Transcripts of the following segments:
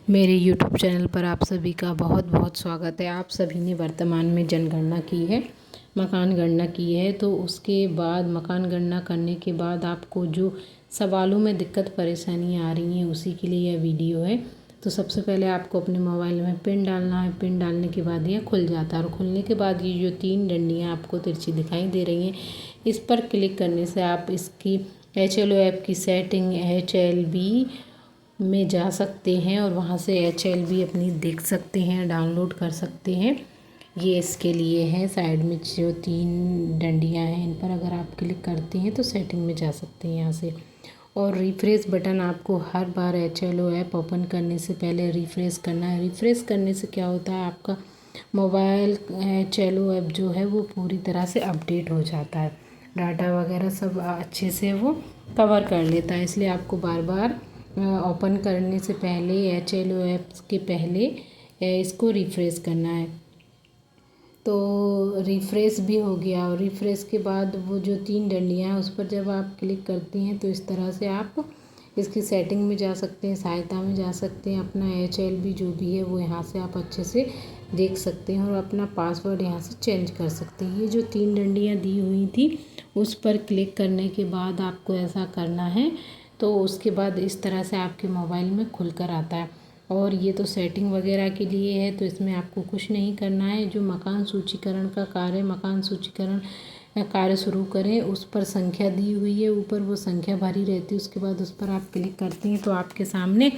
मेरे YouTube channel पर आप सभी का बहुत बहुत स्वागत है। आप सभी ने वर्तमान में जनगणना की है, मकान गणना की है। तो उसके बाद मकान गणना करने के बाद आपको जो सवालों में दिक्कत परेशानियाँ आ रही हैं उसी के लिए यह वीडियो है। तो सबसे पहले आपको अपने मोबाइल में पिन डालना है। पिन डालने के बाद यह खुल जाता है और खुलने के बाद ये जो 3 डंडियाँ आपको तिरछी दिखाई दे रही हैं, इस पर क्लिक करने से आप इसकी HLO ऐप की सेटिंग HLB में जा सकते हैं और वहाँ से HLB अपनी देख सकते हैं, डाउनलोड कर सकते हैं। ये इसके लिए है। साइड में जो 3 डंडियाँ हैं इन पर अगर आप क्लिक करते हैं तो सेटिंग में जा सकते हैं यहाँ से। और रिफ़्रेश बटन आपको हर बार HLO ऐप ओपन करने से पहले रिफ़्रेश करना है। रिफ़्रेश करने से क्या होता है, आपका मोबाइल HLO ऐप जो है वो पूरी तरह से अपडेट हो जाता है, डाटा वगैरह सब अच्छे से वो कवर कर लेता है। इसलिए आपको बार बार ओपन करने से पहले HLO ऐप्स के पहले इसको रिफ़्रेश करना है। तो रिफ़्रेश भी हो गया और रिफ़्रेश के बाद वो जो 3 डंडियाँ हैं उस पर जब आप क्लिक करते हैं तो इस तरह से आप इसकी सेटिंग में जा सकते हैं, सहायता में जा सकते हैं। अपना HLB जो भी है वो यहाँ से आप अच्छे से देख सकते हैं और अपना पासवर्ड यहाँ से चेंज कर सकते हैं। ये जो 3 डंडियाँ दी हुई थी उस पर क्लिक करने के बाद आपको ऐसा करना है। तो उसके बाद इस तरह से आपके मोबाइल में खुल कर आता है। और ये तो सेटिंग वगैरह के लिए है, तो इसमें आपको कुछ नहीं करना है। जो मकान सूचीकरण का कार्य, मकान सूचीकरण कार्य शुरू करें, उस पर संख्या दी हुई है, ऊपर वो संख्या भरी रहती है। उसके बाद उस पर आप क्लिक करते हैं तो आपके सामने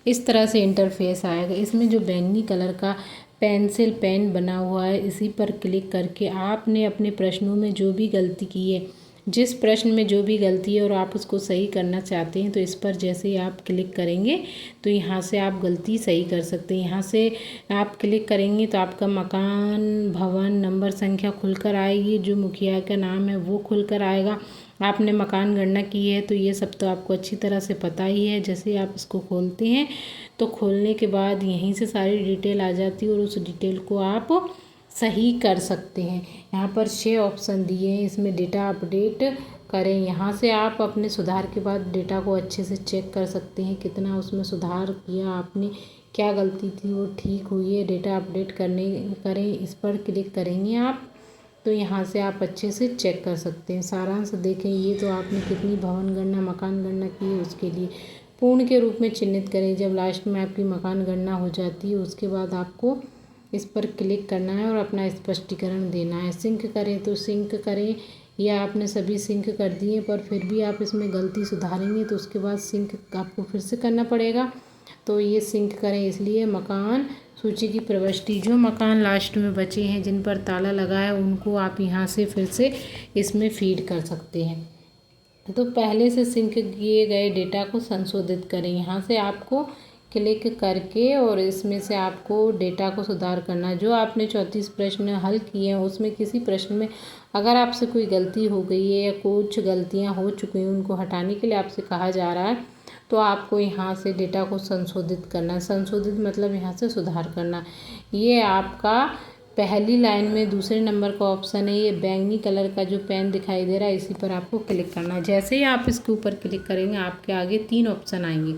इस तरह से इंटरफेस आएगा। इसमें जो बैंगनी कलर का पेंसिल पेन बना हुआ है, इसी पर क्लिक करके आपने अपने प्रश्नों में जो भी गलती की है, जिस प्रश्न में जो भी गलती है और आप उसको सही करना चाहते हैं, तो इस पर जैसे ही आप क्लिक करेंगे तो यहाँ से आप गलती सही कर सकते हैं। यहाँ से आप क्लिक करेंगे तो आपका मकान, भवन, नंबर, संख्या खुलकर आएगी। जो मुखिया का नाम है वो खुलकर आएगा। आपने मकान गणना की है तो ये सब तो आपको अच्छी तरह से पता ही है। जैसे ही आप इसको खोलते हैं तो खोलने के बाद यहीं से सारी डिटेल आ जाती है और उस डिटेल को आप सही कर सकते हैं। यहाँ पर 6 ऑप्शन दिए हैं, इसमें डेटा अपडेट करें। यहाँ से आप अपने सुधार के बाद डेटा को अच्छे से चेक कर सकते हैं, कितना उसमें सुधार किया आपने, क्या गलती थी वो ठीक हुई है। डेटा अपडेट करें, इस पर क्लिक करेंगे आप तो यहाँ से आप अच्छे से चेक कर सकते हैं। सारांश देखें, ये तो आपने कितनी भवन गणना, मकान गणना की है उसके लिए पूर्ण के रूप में चिन्हित करें। जब लास्ट में आपकी मकान गणना हो जाती है उसके बाद आपको इस पर क्लिक करना है और अपना स्पष्टीकरण देना है। सिंक करें तो सिंक करें, या आपने सभी सिंक कर दिए पर फिर भी आप इसमें गलती सुधारेंगे तो उसके बाद सिंक आपको फिर से करना पड़ेगा। तो ये सिंक करें, इसलिए मकान सूची की प्रविष्टि, जो मकान लास्ट में बचे हैं जिन पर ताला लगा है उनको आप यहाँ से फिर से इसमें फीड कर सकते हैं। तो पहले से सिंक किए गए डेटा को संशोधित करें। यहाँ से आपको क्लिक करके और इसमें से आपको डेटा को सुधार करना है। जो आपने 34 प्रश्न हल किए हैं उसमें किसी प्रश्न में अगर आपसे कोई गलती हो गई है या कुछ गलतियां हो चुकी हैं, उनको हटाने के लिए आपसे कहा जा रहा है, तो आपको यहाँ से डेटा को संशोधित करना है। संशोधित मतलब यहाँ से सुधार करना। ये आपका पहली लाइन में दूसरे नंबर का ऑप्शन है, ये बैंगनी कलर का जो पेन दिखाई दे रहा है इसी पर आपको क्लिक करना है। जैसे ही आप इसके ऊपर क्लिक करेंगे आपके आगे 3 ऑप्शन आएंगे,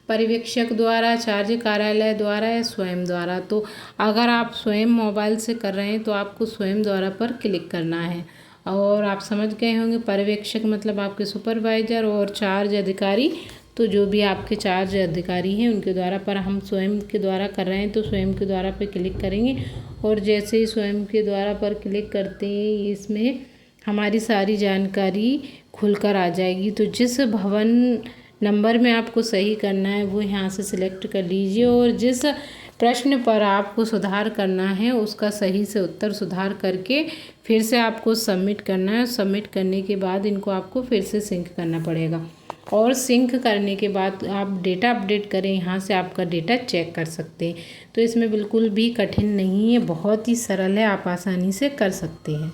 पर्यवेक्षक द्वारा, चार्ज कार्यालय द्वारा या स्वयं द्वारा। तो अगर आप स्वयं मोबाइल से कर रहे हैं तो आपको स्वयं द्वारा पर क्लिक करना है। और आप समझ गए होंगे, पर्यवेक्षक मतलब आपके सुपरवाइजर और चार्ज अधिकारी तो जो भी आपके चार्ज अधिकारी हैं उनके द्वारा। पर हम स्वयं के द्वारा कर रहे हैं तो स्वयं के द्वारा पर क्लिक करेंगे और जैसे ही स्वयं के द्वारा पर क्लिक करते हैं इसमें हमारी सारी जानकारी खुलकर आ जाएगी। तो जिस भवन नंबर में आपको सही करना है वो यहाँ से सिलेक्ट कर लीजिए और जिस प्रश्न पर आपको सुधार करना है उसका सही से उत्तर सुधार करके फिर से आपको सबमिट करना है। सबमिट करने के बाद इनको आपको फिर से सिंक करना पड़ेगा और सिंक करने के बाद आप डेटा अपडेट करें, यहाँ से आपका डेटा चेक कर सकते हैं। तो इसमें बिल्कुल भी कठिन नहीं है, बहुत ही सरल है, आप आसानी से कर सकते हैं।